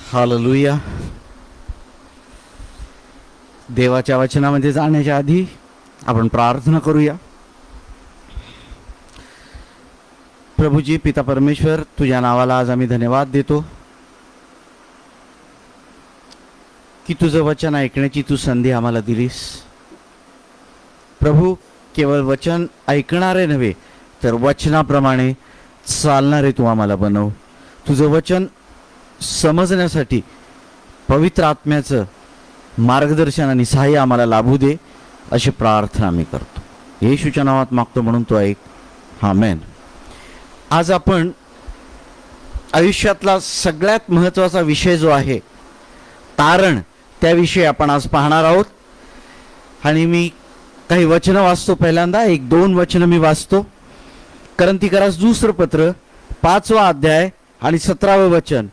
Hallelujah. देवाच्या वचनामध्ये जाण्याच्या आधी आपण प्रार्थना करूया. प्रभूजी पिता परमेश्वर, तुझ्या नावाला आज आम्ही धन्यवाद देतो की तुझं वचन ऐकण्याची तू संधी आम्हाला दिलीस. प्रभू, केवळ वचन ऐकणारे नव्हे तर वचनाप्रमाणे चालणारे तू आम्हाला बनव. तुझं वचन समजण्यासाठी पवित्र आत्म्याचं मार्गदर्शन आणि सहाय्य आम्हाला लाभू दे, अशी प्रार्थना आम्ही करतो. येशूच्या नावात मागतो म्हणून तो ऐक. आमेन. आज आपण आयुष्यातला सगळ्यात महत्त्वाचा विषय जो आहे तारण, त्याविषयी आपण आज पाहणार आहोत. आणि मी काही वचनं वाचतो. पहिल्यांदा 1-2 वचनं मी वाचतो. करंथीकरास दुसरं पत्र 5वा अध्याय आणि 17वं वचन.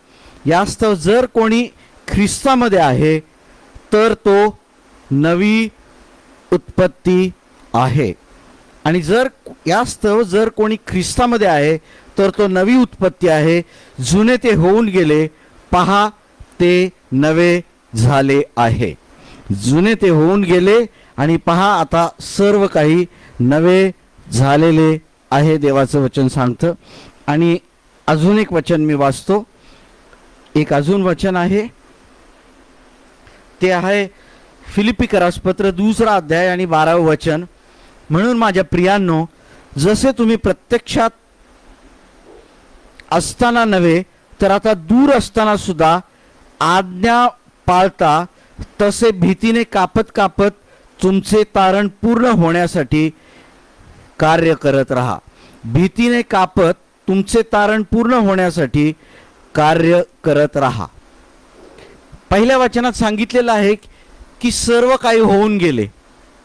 यास्तव जर कोणी ख्रिस्तामध्ये आहे तर तो नवी उत्पत्ती आहे. आणि यास्तव जर कोणी ख्रिस्तामध्ये आहे तर तो नवी उत्पत्ती आहे. जुने ते होऊन गेले, पहा ते नवे झाले आहे. जुने ते होऊन गेले आणि पहा आता सर्व काही नवे झालेले आहे, देवाचं वचन सांगतं. आणि अजून एक वचन मी वाचतो. एक अजून वचन आहे, ते आहे फिलिप्पीकरास पत्र 2रा अध्याय आणि 12वं वचन. म्हणून माझ्या प्रियांनो, जसे तुम्ही प्रत्यक्षात असताना नव्हे तर आता दूर असताना सुद्धा आज्ञा पाळता, तसे भीतीने कापत कापत तुमचे तारण पूर्ण होण्यासाठी कार्य करत राहा. भीतीने कापत तुमचे तारण पूर्ण होण्यासाठी कार्य करत राहा. पहिल्या वचनात सांगितलेलं आहे की सर्व काही होऊन गेले,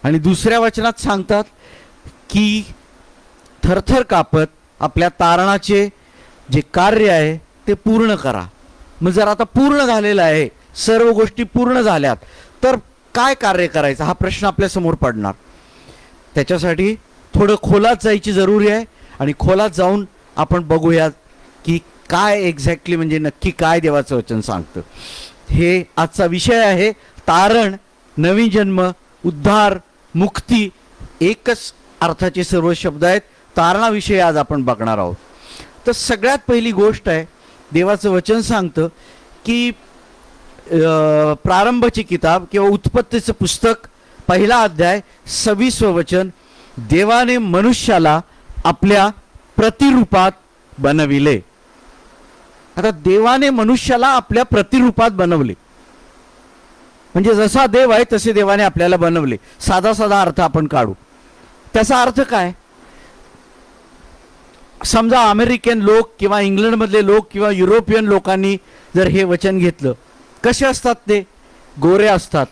आणि दुसऱ्या वचनात सांगतात की थरथर कापत आपल्या तारणाचे जे कार्य आहे ते पूर्ण करा. मग जर आता पूर्ण झालेलं आहे, सर्व गोष्टी पूर्ण झाल्यात, तर काय कार्य करायचं हा प्रश्न आपल्या समोर पडणार. त्याच्यासाठी थोडं खोलात जायची जरुरी आहे. आणि खोलात जाऊन आपण बघूयात की काय एक्झॅक्टली, म्हणजे नक्की काय देवाचं वचन सांगतं. हे आजचा विषय आहे. तारण, नवीन जन्म, उद्धार, मुक्ती, एकच अर्थाचे सर्व शब्द आहेत. तारणाविषयी आज आपण बघणार आहोत. तर सगळ्यात पहिली गोष्ट आहे, देवाचं वचन सांगतं की प्रारंभाची किताब किंवा उत्पत्तीचं पुस्तक 1ला अध्याय 26वं वचन. देवाने मनुष्याला आपल्या प्रतिरूपात बनविले. आता देवाने मनुष्याला आपल्या प्रतिरूपात बनवले, म्हणजे जसा देव आहे तसे देवाने आपल्याला बनवले. साधा साधा अर्थ आपण काढू. त्याचा अर्थ काय? समजा अमेरिकन लोक किंवा इंग्लंडमधले लोक किंवा युरोपियन लोकांनी जर हे वचन घेतलं, कसे असतात ते? गोरे असतात,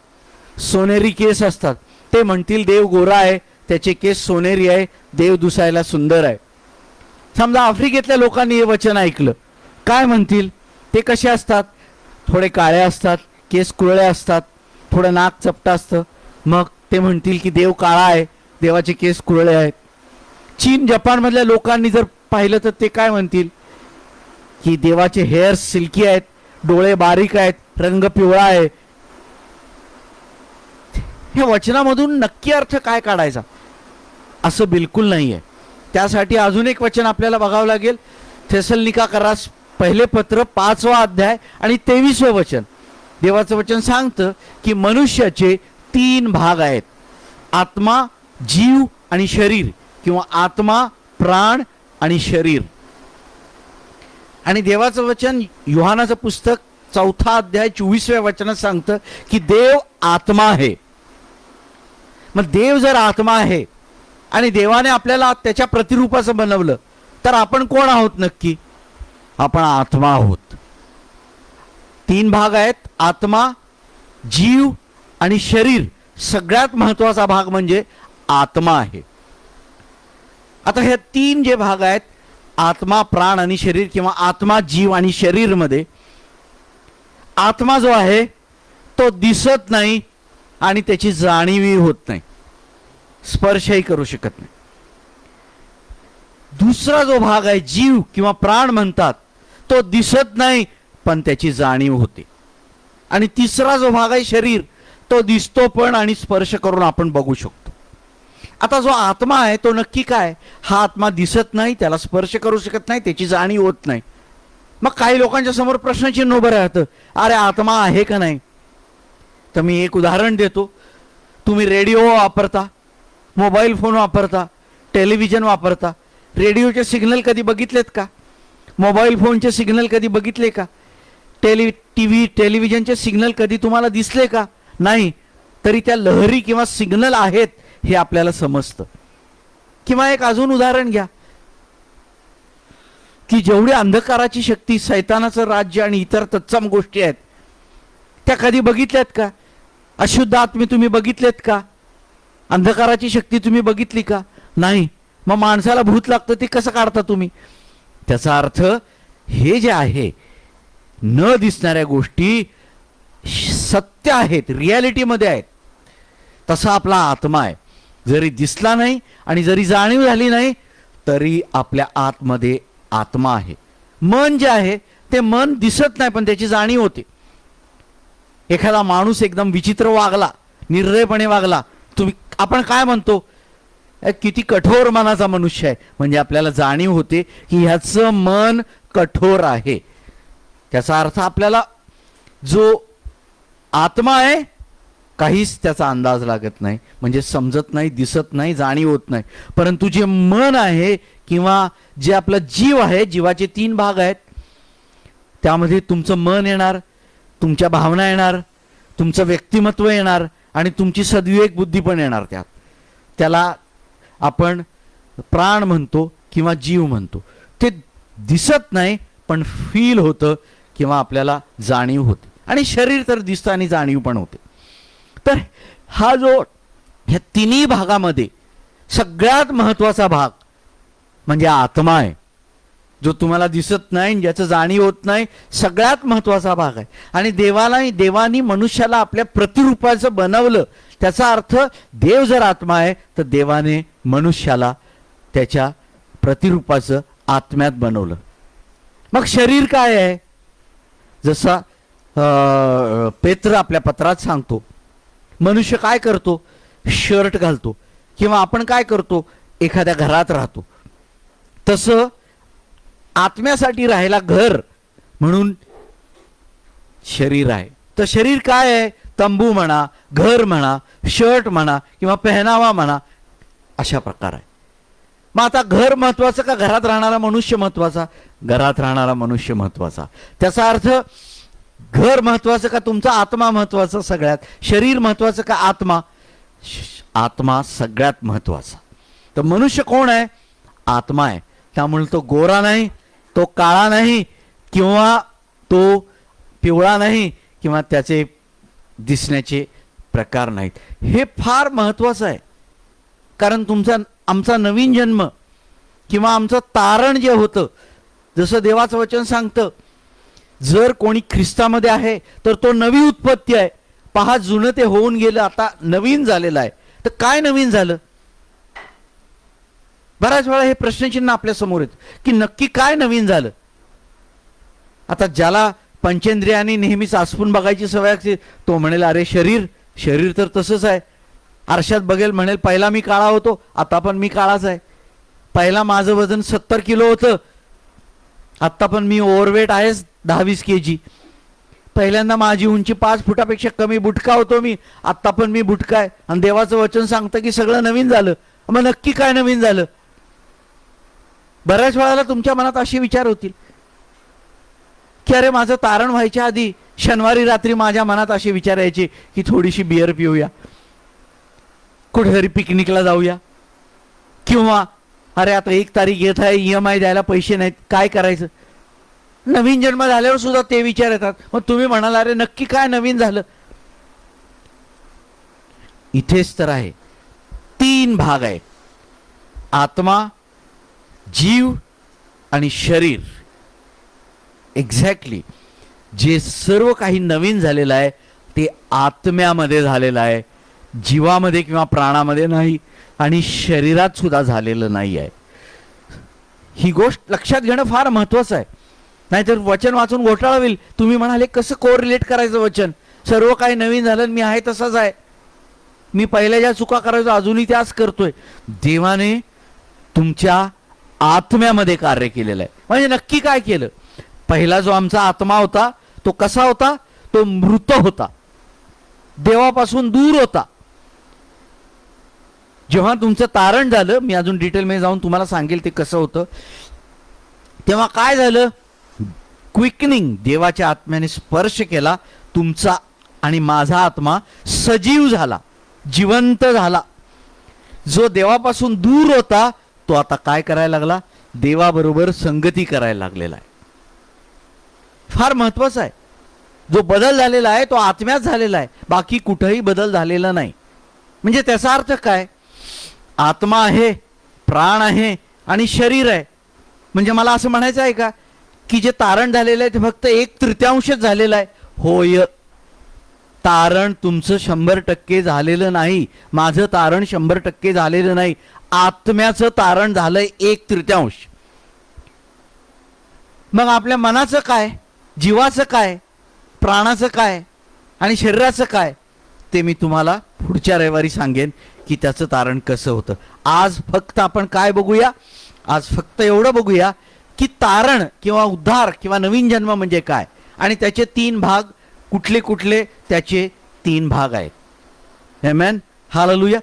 सोनेरी केस असतात. ते म्हणतील देव गोरा आहे, त्याचे केस सोनेरी आहे, देव दिसायला सुंदर आहे. समजा आफ्रिकेतल्या लोकांनी हे वचन ऐकलं, काय म्हणतील? ते कसे असतात? थोडे काळे असतात, केस कुरळे असतात, थोडं नाक चपटं असतं. मग ते म्हणतील की देव काळा आहे, देवाचे केस कुरळे आहेत. चीन, जपानमधल्या लोकांनी जर पाहिलं तर ते काय म्हणतील की देवाचे हेअर्स सिल्की आहेत, डोळे बारीक आहेत, रंग पिवळा आहे. हे वचनामधून नक्की अर्थ काय काढायचा असं बिलकुल नाही आहे. त्यासाठी अजून एक वचन आपल्याला बघावं लागेल. थेसलोनिकरास पहिले पत्र 5वा अध्याय आणि 23वं वचन. देवाचं वचन सांगतं की मनुष्याचे 3 भाग आहेत, आत्मा, जीव आणि शरीर, किंवा आत्मा, प्राण आणि शरीर. आणि देवाचं वचन योहानाचं पुस्तक 4था अध्याय 24व्या वचनात सांगतं की देव आत्मा आहे. मग देव जर आत्मा आहे आणि देवाने आपल्याला त्याच्या प्रतिरूपाचं बनवलं, तर आपण कोण आहोत नक्की? आपण आत्मा आहोत. 3 भाग आहेत, आत्मा, जीव आणि शरीर. सगळ्यात महत्वाचा भाग म्हणजे आत्मा आहे. आता हे 3 जे भाग आहेत, आत्मा, प्राण आणि शरीर, किंवा आत्मा, जीव आणि शरीर मध्ये आत्मा जो आहे तो दिसत नाही आणि त्याची जाणीवही होत नाही, स्पर्शही करू शकत नाही. दुसरा जो भाग आहे, जीव किंवा प्राण म्हणतात, तो दिसत नाही पण त्याची जाणीव होते. आणि तिसरा जो भाग आहे शरीर, तो दिसतो पण आणि स्पर्श करून आपण बघू शकतो. आता जो आत्मा आहे तो नक्की काय? हा आत्मा दिसत नाही, त्याला स्पर्श करू शकत नाही, त्याची जाणीव होत नाही. मग काही लोकांच्या समोर प्रश्नचिन्ह उभं राहतं, अरे आत्मा आहे का नाही? तर मी एक उदाहरण देतो. तुम्ही रेडिओ वापरता, मोबाईल फोन वापरता, टेलिव्हिजन वापरता. रेडिओचे सिग्नल कधी बघितलेत का? मोबाईल फोनचे सिग्नल कधी बघितले का? टेलिव्हिजनचे सिग्नल कधी तुम्हाला दिसले का? नाही. तरी त्या लहरी किंवा सिग्नल आहेत हे आपल्याला समजतं. किंवा एक अजून उदाहरण घ्या की जेवढी अंधकाराची शक्ती, सैतानाचं राज्य आणि इतर तत्सम गोष्टी आहेत, त्या कधी बघितल्यात का? अशुद्ध आत्मे तुम्ही बघितलेत का? अंधकाराची शक्ती तुम्ही बघितली का? नाही. मग माणसाला भूत लागतं ते कसं काढता तुम्ही? त्याचा अर्थ हे जे आहे न दिसणाऱ्या गोष्टी सत्य आहेत, रियालिटीमध्ये आहेत. तसा आपला आत्मा आहे. जरी दिसला नाही आणि जरी जाणीव झाली नाही तरी आपल्या आतमध्ये आत्मा आहे. मन जे आहे ते मन दिसत नाही पण त्याची जाणीव होते. एखादा माणूस एकदम विचित्र वागला, निर्दयपणे वागला, आपण काय म्हणतो? किती कठोर मनाचा मनुष्य आहे. म्हणजे आपल्याला जाणीव होते की ह्याचं मन कठोर आहे. त्याचा अर्थ आपल्याला जो आत्मा आहे काहीच त्याचा अंदाज लागत नाही, म्हणजे समजत नाही, दिसत नाही, जाणीव होत नाही. परंतु जे मन आहे किंवा जे आपलं जीव आहे, जीवाचे 3 भाग आहेत, त्यामध्ये तुमचं मन येणार, तुमच्या भावना येणार, तुमचं व्यक्तिमत्व येणार आणि तुमची सद्विवेक बुद्धी पण येणार. त्याला आपण प्राण म्हणतो किंवा जीव म्हणतो. ते दिसत नाही पण फील होतं किंवा आपल्याला जाणीव होते. आणि शरीर तर दिसतं आणि जाणीव पण होते. तर हा जो ह्या तिन्ही भागामध्ये सगळ्यात महत्वाचा भाग म्हणजे आत्मा आहे, जो तुम्हाला दिसत नाही, ज्याचं जाणीव होत नाही, सगळ्यात महत्वाचा भाग आहे. आणि देवानी मनुष्याला आपल्या प्रतिरूपाचं बनवलं. त्याचा अर्थ देव जर आत्मा आहे तर देवाने मनुष्याला त्याच्या प्रतिरूपाचं आत्म्यात बनवलं. मग शरीर काय आहे? जसा पेत्र आपल्या पत्रात सांगतो, मनुष्य काय करतो? शर्ट घालतो. किंवा आपण काय करतो? एखाद्या घरात राहतो. तसं आत्म्यासाठी राहायला घर म्हणून शरीर आहे. तर शरीर काय आहे? तंबू म्हणा, घर म्हणा, शर्ट म्हणा किंवा पेहनावा म्हणा, अशा प्रकार आहे. मग आता घर महत्वाचं का घरात राहणारा मनुष्य महत्वाचा? घरात राहणारा मनुष्य महत्वाचा. त्याचा अर्थ घर महत्वाचं का तुमचा आत्मा महत्वाचा? सगळ्यात. शरीर महत्वाचं का आत्मा? आत्मा सगळ्यात महत्वाचा. तर मनुष्य कोण आहे? आत्मा आहे. त्यामुळे तो गोरा नाही, तो काळा नाही किंवा तो पिवळा नाही किंवा त्याचे दिसण्याचे प्रकार नाहीत. हे फार महत्वाचं आहे. कारण आमचा नवीन जन्म किंवा आमचं तारण जे होतं, जसं देवाचं वचन सांगतं, जर कोणी ख्रिस्तामध्ये आहे तर तो नवी उत्पत्ती आहे. पहा, जुनं ते होऊन गेलं, आता नवीन झालेलं आहे. तर काय नवीन झालं? बऱ्याच वेळा हे प्रश्नचिन्ह आपल्या समोर येतं की नक्की काय नवीन झालं. आता ज्याला पंचेंद्रियांनी नेहमीच आसपून बघायची सवय असते तो म्हणेल, अरे शरीर तर तसंच आहे. आरशात बघेल, म्हणेल पहिला मी काळा होतो, आता पण मी काळाच आहे. पहिला माझं वजन 70 किलो होतं, आत्ता पण मी ओव्हरवेट आहेच 10-20 kg. पहिल्यांदा माझी उंची 5 फुटापेक्षा कमी, बुटका होतो मी, आत्ता पण मी बुटका आहे. आणि देवाचं वचन सांगतं की सगळं नवीन झालं. मग नक्की काय नवीन झालं? बऱ्याच वेळाला तुमच्या मनात असे विचार होतील की अरे माझं तारण व्हायच्या आधी शनिवारी रात्री माझ्या मनात असे विचार यायचे की थोडीशी बियर पिऊया, कुठेतरी पिकनिकला जाऊया, किंवा अरे आता 1 तारीख येत आहे, EMI द्यायला पैसे नाहीत, काय करायचं? नवीन जन्म झाल्यावर सुद्धा ते विचार येतात. मग तुम्ही म्हणाल, अरे नक्की काय नवीन झालं? इथेच तर आहे. 3 भाग आहेत: आत्मा, जीव आणि शरीर. एक्झॅक्टली जे सर्व काही नवीन झालेलं आहे ते आत्म्यामध्ये झालेलं आहे, जीवामध्ये किंवा प्राणामध्ये नाही, आणि शरीरात सुद्धा झालेलं नाही आहे. ही गोष्ट लक्षात घेणं फार महत्वाचं आहे. नाहीतर वचन वाचून घोटाळा होईल. तुम्ही म्हणाले कसं कोरिलेट करायचं वचन, सर्व काही नवीन झालं, मी आहे तसाच आहे, मी पहिल्या ज्या चुका करायचो अजूनही त्याच करतोय. देवाने तुमच्या आत्म्यामध्ये कार्य केलेलं आहे. म्हणजे नक्की काय केलं? पहिला जो आमचा आत्मा होता तो कसा होता? तो मृत होता, देवापासून दूर होता. जेव्हा तुमचं तारण झालं, मी अजून डिटेलमध्ये जाऊन तुम्हाला सांगेल ते कसं होतं, तेव्हा काय झालं? क्विकनिंग, देवाच्या आत्म्याने स्पर्श केला, तुमचा आणि माझा आत्मा सजीव झाला, जिवंत झाला. जो देवापासून दूर होता तो आता काय करायला लागला? देवाबरोबर संगती करायला लागलेला आहे. फार महत्वाचं आहे. जो बदल झालेला आहे तो आत्म्यात झालेला आहे, बाकी कुठेही बदल झालेला नाही. म्हणजे त्याचा अर्थ काय? आत्मा आहे, प्राण आहे आणि शरीर आहे. म्हणजे मला असं म्हणायचं आहे का की जे तारण झालेलं आहे ते फक्त 1/3 झालेलं आहे? होय, तारण तुमचं 100% झालेलं नाही, माझं तारण 100% झालेलं नाही. आत्म्याचं तारण झालंय 1/3. मग आपल्या मनाचं काय, जीवाचं काय, प्राणाचं काय आणि शरीराचं काय ते मी तुम्हाला पुढच्या रविवारी सांगेन की त्याचं तारण कसं होतं. आज फक्त आपण काय बघूया? आज फक्त एवढं बघूया की तारण किंवा उद्धार किंवा नवीन जन्म म्हणजे काय आणि त्याचे 3 भाग कुठले कुठले, त्याचे 3 भाग आहेत. आमेन, हालेलुया.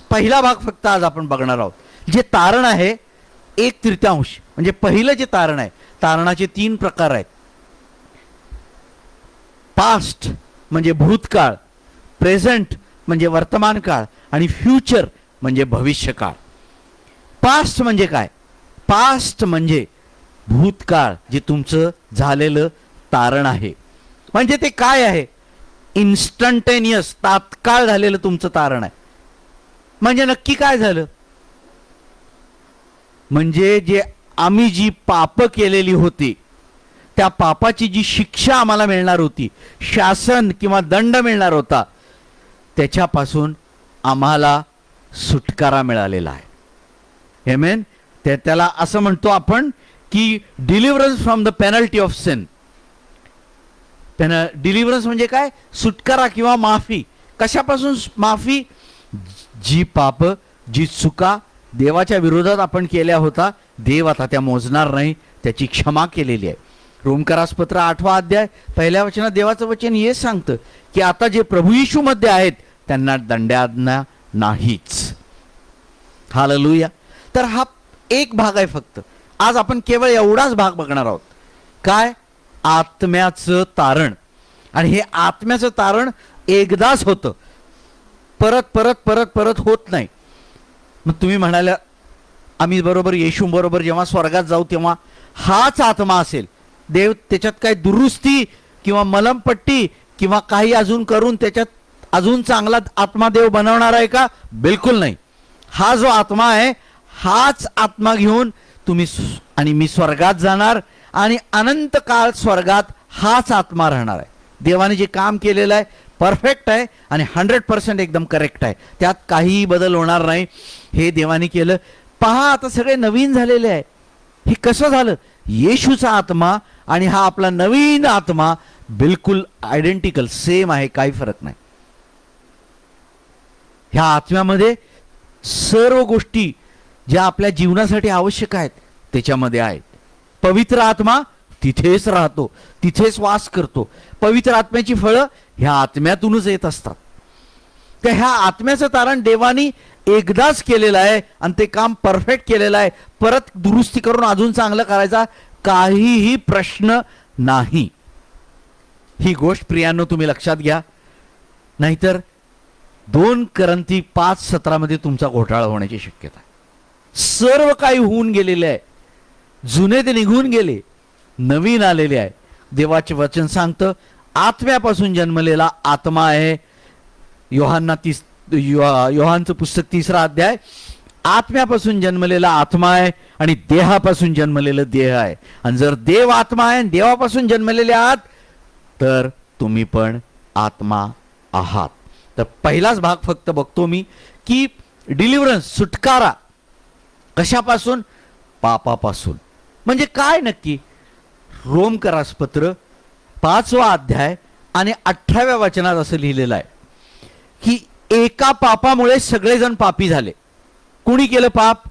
पहिला भाग फक्त आज आपण बघणार आहोत. जे तारण आहे 1/3, म्हणजे पहिलं जे तारण आहे, तारणाचे 3 प्रकार आहेत. पास्ट म्हणजे भूतकाळ, प्रेझेंट म्हणजे वर्तमान काळ आणि फ्युचर म्हणजे भविष्यकाळ. पास्ट म्हणजे काय? पास्ट म्हणजे भूतकाळ, जे तुमचं झालेलं तारण आहे. म्हणजे ते काय आहे? इन्स्टंटेनियस, तात्काळ झालेलं तुमचं तारण आहे. म्हणजे नक्की काय झालं? म्हणजे जे आम्ही जी पाप केलेली होती, त्या पापाची जी शिक्षा आम्हाला मिळणार होती, शासन किंवा दंड मिळणार होता, त्याच्यापासून आम्हाला सुटकारा मिळालेला आहे. आमेन. त्याला असं म्हणतो आपण की deliverance from the penalty of sin. Deliverance म्हणजे काय? सुटकारा किंवा माफी. कशापासून माफी? जी पाप, जी चुका देवाच्या विरोधात आपण केल्या होता, देव आता त्या मोजणार नाही, त्याची क्षमा केलेली आहे. रोमकरासपत्र 8 अध्याय 1 वचनात देवाचं वचन हे सांगतं की आता जे प्रभू येशू मध्ये आहेत त्यांना दंडाज्ञा नाहीच. हालेलुया. तर हा एक भाग आहे फक्त. आज आपण केवळ एवढाच भाग बघणार आहोत. काय? आत्म्याचं तारण. आणि हे आत्म्याचं तारण एकदाच होतं, परत परत परत परत होत नाही. मग तुम्ही म्हणाल्या आम्ही बरोबर येशू बरोबर जेव्हा स्वर्गात जाऊ तेव्हा हाच आत्मा असेल, देव त्याच्यात काही दुरुस्ती किंवा मलमपट्टी किंवा काही अजून करून त्याच्यात अजून चांगला आत्मा देव बनवणार आहे का? बिलकुल नाही. हा जो आत्मा आहे हाच आत्मा घेऊन तुम्ही आणि मी स्वर्गात जाणार आणि अनंत काळ स्वर्गात हाच आत्मा राहणार आहे. देवाने जे काम केलेलं आहे परफेक्ट आहे आणि 100% एकदम करेक्ट आहे, त्यात काहीही बदल होणार नाही. हे देवाने केलं. पहा, आता सगळे नवीन झालेले आहे. हे कसं झालं? येशूचा आत्मा आणि हा आपला नवीन आत्मा बिलकुल आयडेंटिकल सेम आहे, काही फरक नाही. ह्या आत्म्यामध्ये सर्व गोष्टी ज्या आपल्या जीवनासाठी आवश्यक आहेत त्याच्यामध्ये आहेत. पवित्र आत्मा तिथेच राहतो, तिथेच वास करतो. पवित्र आत्म्याची फळं ह्या आत्म्यातूनच येत असतात. तर ह्या आत्म्याचं तारण देवानी एकदाच केलेलं आहे आणि ते काम परफेक्ट केलेलं आहे. परत दुरुस्ती करून अजून चांगलं करायचा काहीही प्रश्न नाही. ही गोष्ट प्रियांनो तुम्ही लक्षात घ्या, नाहीतर 2 करंथी 5:17 मध्ये तुमचा घोटाळा होण्याची शक्यता आहे. सर्व काही होऊन गेलेले आहे, जुने ते निघून गेले, नवीन आलेले आहे. देवाचे वचन सांगतं आत्म्यापासून जन्मलेला आत्मा आहे. योहानचं पुस्तक 3 अध्याय. आत्म्यापासून जन्मलेला आत्मा आहे आणि देहापासून जन्मलेलं देह आहे. आणि जर देव आत्मा आहे आणि देवापासून जन्मलेले आहात तर तुम्ही पण आत्मा आहात. तर पहिलाच भाग फक्त बघतो मी की डिलिव्हरन्स, सुटकारा. कशापासून? पापापासून. म्हणजे काय नक्की? रोमकरास पत्र 5वा अध्याय आणि 18व्या वचनात असं लिहिलेलं आहे की एका पापामुळे सगळेजण पापी झाले. कुणी केलं पाप?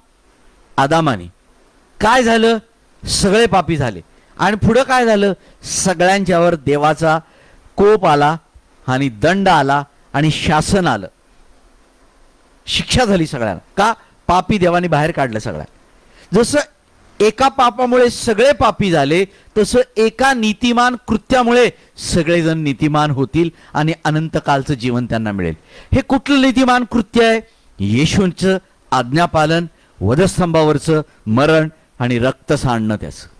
आदामाने. काय झालं? सगळे पापी झाले. आणि पुढं काय झालं? सगळ्यांच्यावर देवाचा कोप आला आणि दंड आला आणि शासन आलं. शिक्षा झाली सगळ्यांना. का? पापी देवाने बाहेर काढलं सगळ्या. जसं एका पापामुळे सगळे पापी झाले तसं एका नीतिमान कृत्यामुळे सगळेजण नीतिमान होतील आणि अनंत कालचं जीवन त्यांना मिळेल. हे कुठलं नीतिमान कृत्य आहे? येशूंचं आज्ञापालन, वधस्तंभावरचं मरण आणि रक्त सांडणं. त्याचं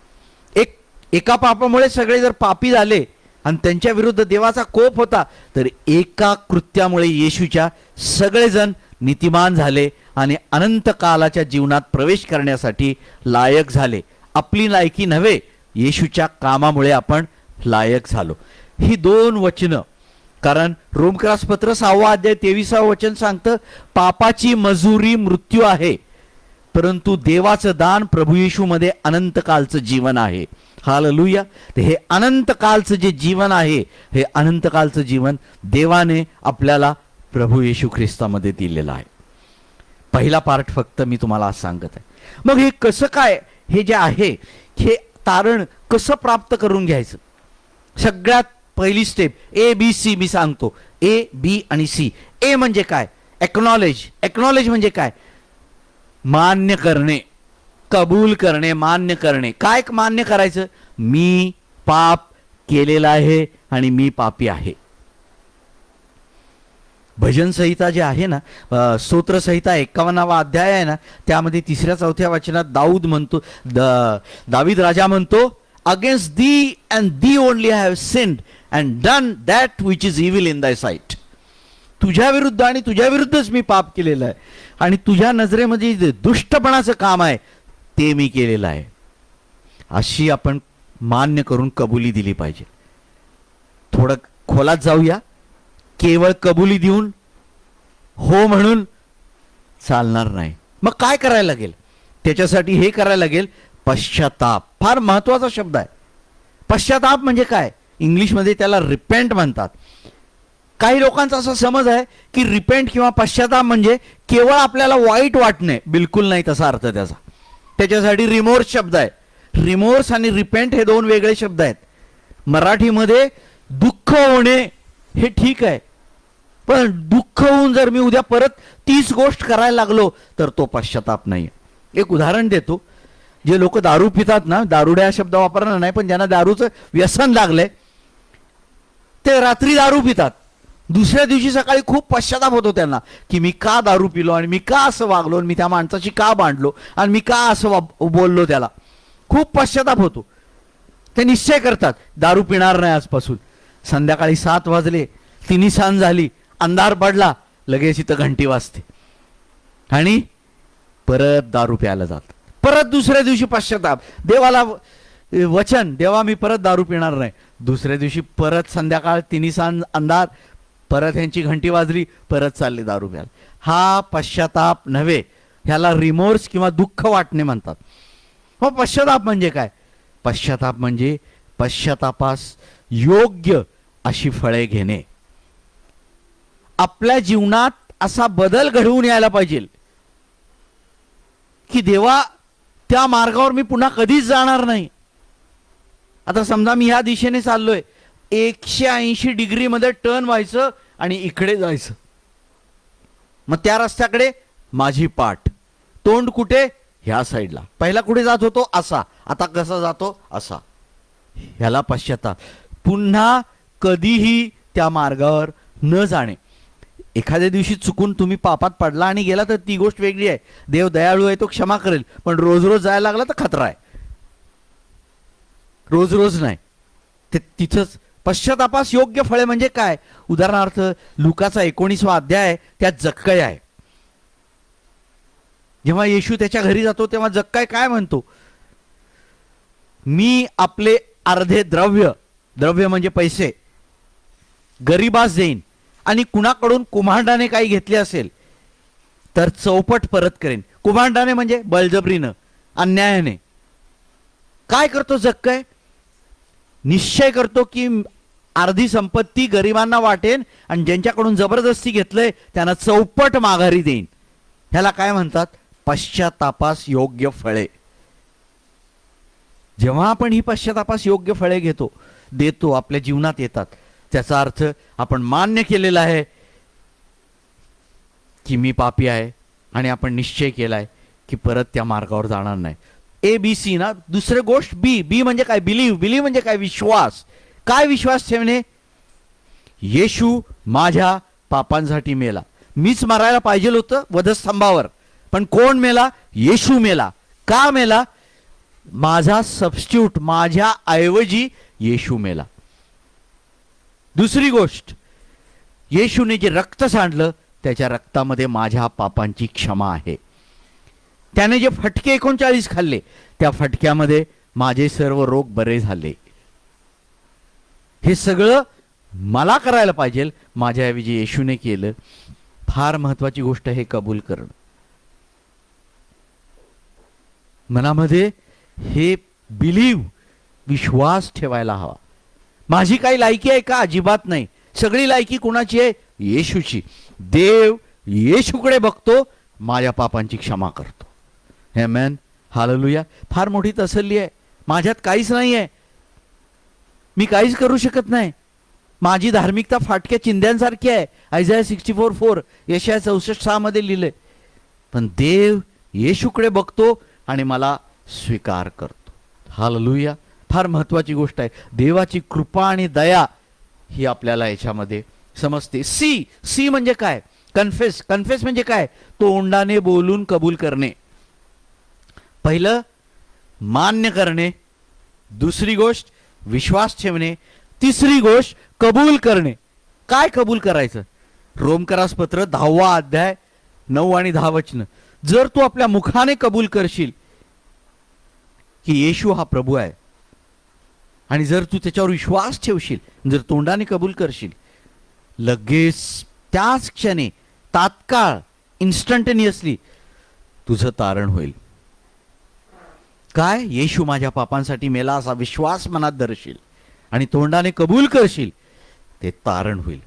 एका पापामुळे सगळे जर पापी झाले आणि त्यांच्या विरुद्ध देवाचा कोप होता, तर एका कृत्यामुळे येशूच्या सगळेजण नीतिमान झाले आणि अनंत कालाच्या जीवनात प्रवेश करण्यासाठी लायक झाले. आपली लायकी नव्हे, येशूच्या कामामुळे आपण लायक झालो. ही 2 वचनं, कारण रोमकरास पत्र 6वा अध्याय 23वा वचन सांगतं, पापाची मजुरी मृत्यू आहे, परंतु देवाचं दान प्रभू येशूमध्ये अनंत कालचं जीवन आहे. हालेलुया. तर हे अनंत कालचं जे जीवन आहे, हे अनंत कालचं जीवन देवाने आपल्याला प्रभू येशू ख्रिस्तामध्ये दिलेलं आहे. पहिला पार्ट फक्त मी तुम्हाला सांगत आहे. मग हे कसं काय, हे जे आहे हे तारण कसं प्राप्त करून घ्यायचं? सगळ्यात पहिली स्टेप ABC मी सांगतो. A, B आणि C. ए म्हणजे काय? एक्नॉलेज. एक्नॉलेज म्हणजे काय? मान्य करणे, कबूल करणे, मान्य करणे. काय मान्य करायचं? मी पाप केलेला आहे आणि मी पापी आहे. भजन संहिता जे आहे ना, स्तोत्र संहिता 51वा अध्याय आहे ना, त्यामध्ये 3-4 वचनात दाऊद म्हणतो, दावीद राजा म्हणतो, against thee and thee only I have sinned and done that which is evil in thy sight. तुझ्या विरुद्ध आणि तुझ्या विरुद्धच मी पाप केलेलं आहे आणि तुझ्या नजरेमध्ये जे दुष्टपणाचं काम आहे ते मी केलेलं आहे. अशी आपण मान्य करून कबुली दिली पाहिजे. थोडं खोलात जाऊया. केवळ कबुली देऊन हो म्हणून चालणार नाही. मग काय करायला लागेल? त्याच्यासाठी हे करायला लागेल, पश्चाताप. फार महत्वाचा शब्द आहे. पश्चाताप म्हणजे काय? इंग्लिशमध्ये त्याला रिपेंट म्हणतात. काही लोकांचा असा समज आहे की रिपेंट किंवा पश्चाताप म्हणजे केवळ आपल्याला वाईट वाटणे. बिलकुल नाही तसा अर्थ त्याचा. त्याच्यासाठी रिमोर्स शब्द आहे. रिमोर्स आणि रिपेंट हे 2 वेगळे शब्द आहेत. मराठीमध्ये दुःख होणे हे ठीक आहे, पण दुःख होऊन जर मी उद्या परत तीच गोष्ट करायला लागलो तर तो पश्चाताप नाही. एक उदाहरण देतो. जे लोक दारू पितात ना, दारुड्या हा शब्द वापरणार नाही, पण ज्यांना दारूचं व्यसन लागलंय ते रात्री दारू पितात. दुसऱ्या दिवशी सकाळी खूप पश्चाताप होतो त्यांना की मी का दारू पिलो आणि मी का असं वागलो आणि मी त्या माणसाशी का भांडलो आणि मी का असं बोललो. त्याला खूप पश्चाताप होतो. ते निश्चय करतात दारू पिणार नाही आजपासून. संध्याकाळी 7 वाजले, 3 सांज झाली, अंधार पडला, लगेच इथं घंटी वाजते आणि परत दारू प्यायला जातात. परत दुसऱ्या दिवशी पश्चाताप. देवाला वचन, देवा मी परत दारू पिणार नाही. दुसऱ्या दिवशी परत संध्याकाळ, 3 सांज, अंधार, परत ह्यांची घंटी वाजली, परत चालले दारू प्यायला. हा पश्चाताप नव्हे, ह्याला रिमोर्स किंवा दुःख वाटणे म्हणतात. हो, पश्चाताप म्हणजे काय? पश्चाताप म्हणजे पश्चातापास योग्य अशी फळे घेणे. आपल्या जीवनात असा बदल घडवून यायला पाहिजे की देवा त्या मार्गावर मी पुन्हा कधीच जाणार नाही. आता समजा मी ह्या दिशेने चाललोय, 180 डिग्री मध्ये टर्न व्हायचं आणि इकडे जायचं. मग त्या रस्त्याकडे माझी पाठ, तोंड कुठे? ह्या साईडला. पहिला कुठे जात होतो? असा. आता कसा जातो? असा. ह्याला पश्चाताप. पुन्हा कधीही त्या मार्गावर न जाणे. एखाद्या दिवशी चुकून तुम्ही पापात पडला आणि गेला तर ती गोष्ट वेगळी आहे. देव दयाळू आहे, तो क्षमा करेल. पण रोज रोज जायला लागला तर खतरा आहे. रोज रोज नाही. ते तिथंच पश्चातापास योग्य फळे म्हणजे काय? उदाहरणार्थ लुकाचा 19वा अध्याय, त्यात जक्कय आहे. जेव्हा येशू त्याच्या घरी जातो तेव्हा जक्कय काय म्हणतो? मी आपले अर्धे द्रव्य, द्रव्य म्हणजे पैसे, गरीबास देईन आणि कुणाकडून कुम्हांडाने काही घेतले असेल तर चौपट परत करेन. कुम्हांडाने म्हणजे बळजबरीनं, अन्यायाने. काय करतो जक्कय? निश्चय करतो की अर्धी संपत्ती गरिबांना वाटेन आणि ज्यांच्याकडून जबरदस्ती घेतलंय त्यांना चौपट माघारी देईन. ह्याला काय म्हणतात? पश्चातापास योग्य फळे. जेव्हा आपण ही पश्चातापास योग्य फळे देतो आपल्या जीवनात येतात, त्याचा अर्थ आपण मान्य केलेला आहे की मी पापी आहे आणि आपण निश्चय केलाय की परत त्या मार्गावर जाणार नाही. ABC ना. दुसरी गोष्ट बी म्हणजे काय? बिलीव्ह म्हणजे काय? विश्वास. काय विश्वास ठेवणे? येशू माझ्या पापांसाठी मेला. मीच मरायला पाहिजे होतं वधस्तंभावर, पण कोण मेला? येशू मेला. का मेला? माझा सबस्टिट्यूट, माझ्या ऐवजी येशू मेला. दुसरी गोष्ट, येशूने जे रक्त सांडलं त्याच्या रक्तामध्ये माझ्या पापांची क्षमा आहे. त्याने जे फटके 39 खाल्ले त्या फटक्यामध्ये माझे सर्व रोग बरे झाले. हे सगळं मला करायला पाहिजे, माझ्याऐवजी येशूने केलं. फार महत्वाची गोष्ट हे कबूल करणं. मनामध्ये हे बिलीव्ह, विश्वास ठेवायला हवा. माझी काही लायकी आहे का? अजिबात नाही. सगळी लायकी कोणाची आहे? येशूची. देव येशूकडे बघतो, माझ्या पापांची क्षमा करतो. आमेन, हालेलुया. फार मोठी तसल्ली आहे. माझ्यात काहीच नाही आहे, मी काहीच करू शकत नाही. माझी धार्मिकता फाटक्या चिंध्यांसारखी आहे. आयझाया 64:4, यशाया 64:6 मध्ये लिहिलंय. पण देव येशूकडे बघतो आणि मला स्वीकार करतो. हालेलुया. फार महत्वाची गोष्ट आहे. देवाची कृपा आणि दया ही आपल्याला याच्यामध्ये समजते. सी म्हणजे काय? कन्फेस म्हणजे काय? तोंडाने बोलून कबूल करणे. पहिलं मान्य करणे, दुसरी गोष्ट विश्वास ठेवणे, तिसरी गोष्ट कबूल करणे. काय कबूल करायचं? रोमकरास पत्र 10वा अध्याय 9 आणि 10 वचन. जर तू आपल्या मुखाने कबूल करशील की येशू हा प्रभू आहे आणि जर तू त्याच्यावर विश्वास ठेवशील, जर तोंडाने कबूल करशील, लगेच त्याच क्षणी, तात्काळ, इन्स्टंटेनियसली तुझं तारण होईल. काय? येशू माझ्या पापांसाठी मेला असा विश्वास मनात धरशील आणि तोंडाने कबूल करशील, ते तारण होईल.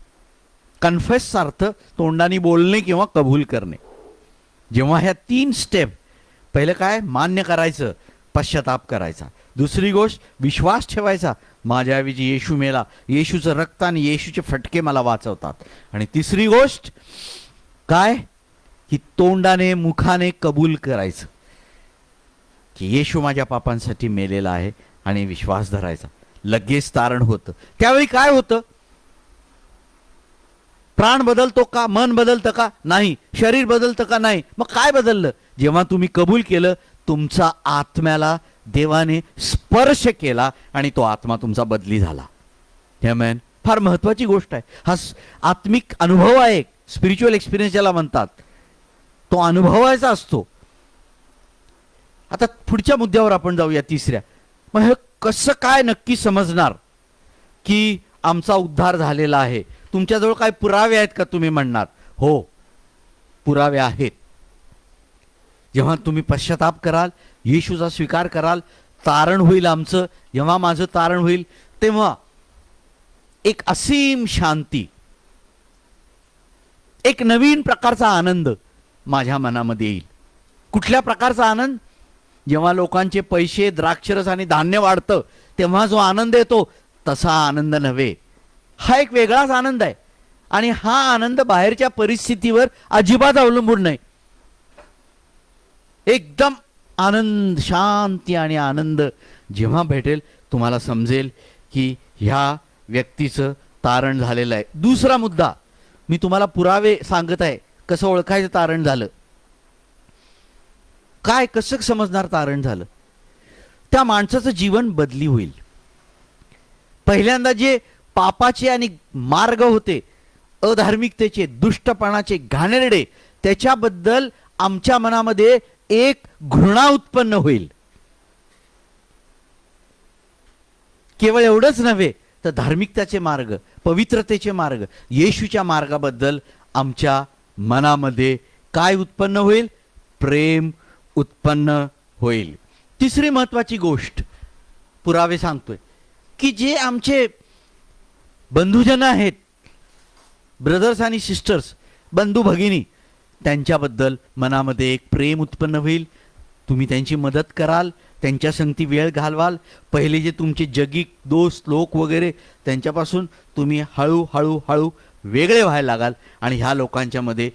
कन्फेसचा अर्थ तोंडाने बोलणे किंवा कबूल करणे. जेव्हा ह्या 3 स्टेप, पहिलं काय? मान्य करायचं, पश्चाताप करायचा. दुसरी गोष्ट विश्वास ठेवायचा, माझ्याऐवजी येशू मेला, येशूचं रक्त आणि येशूचे फटके मला वाचवतात. आणि तिसरी गोष्ट काय? की तोंडाने, मुखाने कबूल करायचं की येशू माझ्या पापांसाठी मेलेला आहे आणि विश्वास धरायचा. लगेच तारण होतं. त्यावेळी काय होतं? प्राण बदलतो का? मन बदलतं का? नाही. शरीर बदलतं का? नाही. मग काय बदललं? जेव्हा तुम्ही कबूल केलं, तुमचा आत्म्याला देवाने स्पर्श केला आणि तो आत्मा तुमचा बदली झाला. आमेन. फार महत्वाची गोष्ट आहे. हा आत्मिक अनुभव आहे, स्पिरिच्युअल एक्सपिरियन्स ज्याला म्हणतात, तो अनुभवायचा असतो. आता पुढच्या मुद्द्यावर आपण जाऊया, तिसऱ्या. मग हे कसं काय नक्की समजणार की आमचा उद्धार झालेला आहे? तुमच्याजवळ काय पुरावे आहेत का? तुम्ही म्हणणार हो, पुरावे आहेत. जेव्हा तुम्ही पश्चाताप कराल, येशूचा स्वीकार कराल, तारण होईल आमचं. जेव्हा माझं तारण होईल तेव्हा एक असीम शांती, एक नवीन प्रकारचा आनंद माझ्या मनामध्ये येईल. कुठल्या प्रकारचा आनंद? जेव्हा लोकांचे पैसे, द्राक्षरस आणि धान्य वाढतं तेव्हा जो आनंद येतो तसा आनंद नव्हे. हा एक वेगळाच आनंद आहे आणि हा आनंद बाहेरच्या परिस्थितीवर अजिबात अवलंबून नाही. एकदम आनंद, शांती आणि आनंद जेव्हा भेटेल, तुम्हाला समजेल की ह्या व्यक्तीचं तारण झालेलं आहे. दुसरा मुद्दा, मी तुम्हाला पुरावे सांगत आहे कसं ओळखायचं तारण झालं. काय, कसं समजणार तारण झालं? त्या माणसाचं जीवन बदली होईल. पहिल्यांदा जे पापाचे आणि मार्ग होते, अधार्मिकतेचे, दुष्टपणाचे, घाणेरडे, त्याच्याबद्दल आमच्या मनामध्ये एक घृणा उत्पन्न होईल. केवळ एवढंच नव्हे तर धार्मिकतेचे मार्ग, पवित्रतेचे मार्ग, येशूच्या मार्गाबद्दल आमच्या मनामध्ये काय उत्पन्न होईल? प्रेम उत्पन्न होईल. तिसरी महत्वाची गोष्ट पुरावे सांगतोय की जे आमचे बंधुजन आहेत, ब्रदर्स आणि सिस्टर्स, बंधू भगिनी, त्यांच्याबद्दल मनामध्ये एक प्रेम उत्पन्न होईल. तुम्ही त्यांची मदत कराल, त्यांच्या संगती वेळ घालवाल. पहिले जे तुमचे जगिक दोस्त लोक वगैरे, त्यांच्यापासून तुम्ही हळू वेगळे व्हायला लागाल आणि ह्या लोकांच्यामध्ये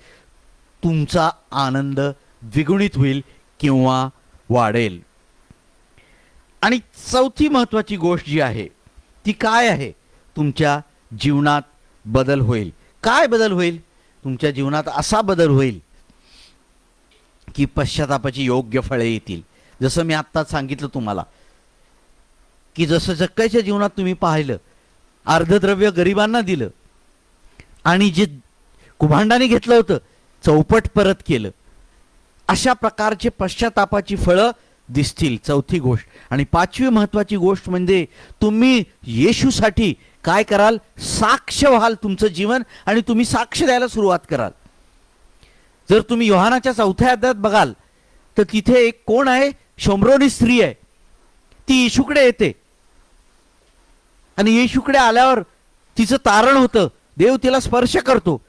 तुमचा आनंद द्विगुणित होईल किंवा वाढेल. आणि चौथी महत्त्वाची गोष्ट जी आहे ती काय आहे? तुमच्या जीवनात बदल होईल. काय बदल होईल? तुमच्या जीवनात असा बदल होईल की पश्चातापाची योग्य फळे येतील. जसं मी आत्ताच सांगितलं तुम्हाला की जसं जक्कईच्या जीवनात तुम्ही पाहिलं, अर्धद्रव्य गरिबांना दिलं आणि जे कुभांडाने घेतलं होतं चौपट परत केलं. अशा प्रकारचे पश्चातापाची फळं दिसतील. चौथी गोष्ट. आणि पाचवी महत्त्वाची गोष्ट म्हणजे तुम्ही येशूसाठी काय कराल? साक्ष व्हाल तुमचं जीवन, आणि तुम्ही साक्ष द्यायला सुरुवात कराल. जर तुम्ही योहानाच्या 4थ्या अध्यायात बघाल तर तिथे एक कोण आहे? शोम्रोनी स्त्री आहे. ती येशूकडे येते आणि येशूकडे आल्यावर तिचं तारण होतं. देव तिला स्पर्श करतो.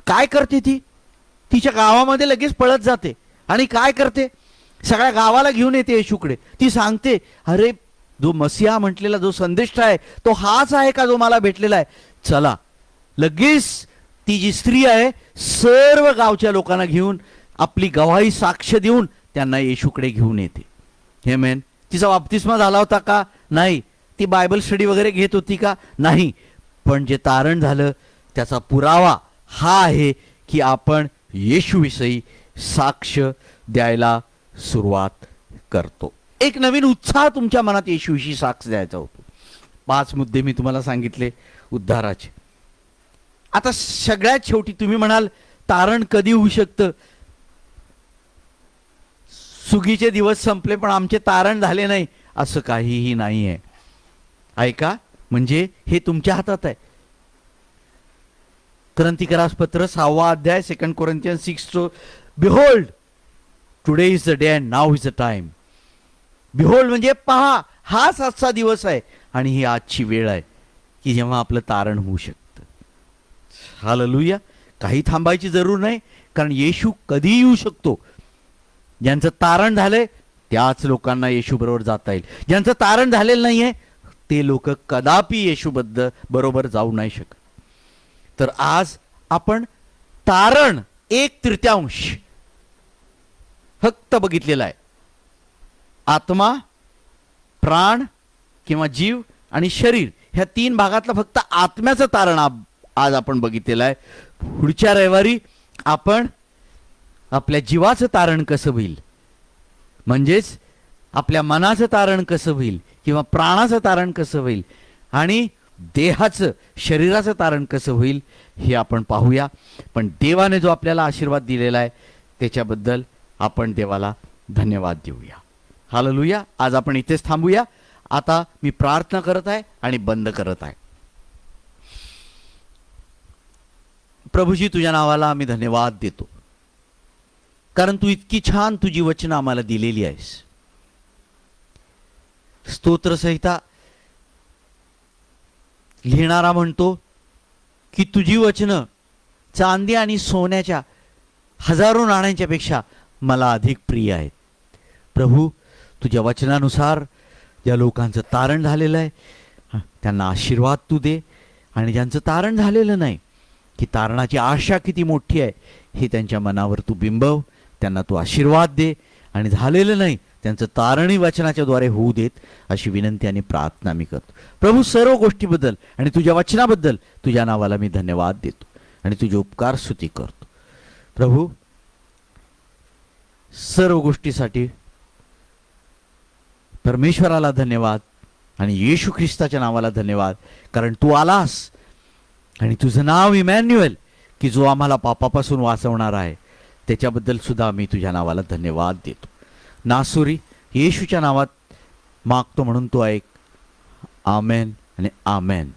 काय करते ती? तिच्या गावामध्ये लगेच पळत जाते आणि काय करते? सगळ्या गावाला घेऊन येते येशूकडे. ती सांगते, अरे जो मसीहा म्हटलेला जो संदेष्ट आहे तो हाच आहे का जो मला भेटलेला आहे? चला. लगेच ती जी स्त्री आहे सर्व गावच्या लोकांना घेऊन आपली गवाही साक्ष देऊन त्यांना येशूकडे घेऊन येते. हे मेन. तिचा बाप्तिस्मा झाला होता का? नाही. ती बायबल स्टडी वगैरे घेत होती का? नाही. पण जे तारण झालं त्याचा पुरावा हा आहे की आपण येशूविषयी साक्ष द्यायला सुरुवात करतो. एक नवीन उत्साह तुमच्या मनात येशूविषयी साक्ष द्यायचा होतो. 5 मुद्दे मी तुम्हाला सांगितले उद्धाराचे. आता सगळ्यात शेवटी तुम्ही म्हणाल तारण कधी होऊ शकतं? सुगीचे दिवस संपले पण आमचे तारण झाले नाही, असं काहीही नाही आहे. ऐका, म्हणजे हे तुमच्या हातात आहे. कोरिन्थियस पत्र 6वा अध्याय 2 Corinthians 6. Behold today is the day and now is the time. Behold म्हणजे पहा, हाच आजचा दिवस आहे आणि ही आजची वेळ आहे की जेव्हा आपलं तारण होऊ शकतं. हालेलुया. काही थांबायची जरूर नाही, कारण येशू कधी येऊ शकतो. ज्यांचं तारण झालंय त्याच लोकांना येशू बरोबर जाता येईल. ज्यांचं तारण झालेलं नाहीये ते लोक कदापि येशूबद्दल बरोबर जाऊ नाही शकत. तर आज आपण तारण 1/3 फक्त बघितलेलं आहे. आत्मा, प्राण किंवा जीव आणि शरीर ह्या 3 भागातलं फक्त आत्म्याचं तारण आज आपण बघितलेलं आहे. पुढच्या रविवारी आपण आपल्या जीवाचं तारण कसं होईल, म्हणजेच आपल्या मनाचं तारण कसं होईल किंवा प्राणाचं तारण कसं होईल आणि देहाचं, शरीराचं तारण कसं होईल हे आपण पाहूया. पण देवाने जो आपल्याला आशीर्वाद दिलेला आहे त्याच्याबद्दल आपण देवाला धन्यवाद देऊया. हालेलुया. आज आपण इथेच थांबूया. आता मी प्रार्थना करत आहे आणि बंद करत आहे. प्रभूजी, तुझ्या नावाला आम्ही धन्यवाद देतो, कारण तू इतकी छान तुझी वचनं आम्हाला दिलेली आहेस. स्तोत्रसहिता लिहिणारा म्हणतो की तुझी वचनं चांदी आणि सोन्याच्या हजारो नाण्यांच्या पेक्षा मला अधिक प्रिय आहेत. प्रभू, तुझ्या वचनानुसार ज्या लोकांचं तारण झालेलं आहे त्यांना आशीर्वाद तू दे, आणि ज्यांचं तारण झालेलं नाही की तारणाची आशा किती मोठी आहे हे त्यांच्या मनावर तू बिंबव, त्यांना तू आशीर्वाद दे, आणि झालेलं नाही त्यांचं तारणही वचनाच्या द्वारे होऊ देत, अशी विनंती आणि प्रार्थना मी करतो. प्रभू, सर्व गोष्टीबद्दल आणि तुझ्या वचनाबद्दल तुझ्या नावाला मी धन्यवाद देतो आणि तुझे उपकार स्तुती करतो. प्रभू, सर्व गोष्टीसाठी परमेश्वराला धन्यवाद आणि येशू ख्रिस्ताच्या नावाला धन्यवाद, कारण तू आलास आणि तुझं नाव इमॅन्युएल, की जो आम्हाला पापापासून वाचवणार आहे, त्याच्याबद्दल सुद्धा मी तुझ्या नावाला धन्यवाद देतो. नासुरी येशूच्या नावात मागतो म्हणून तो ऐक. आमेन आणि आमेन.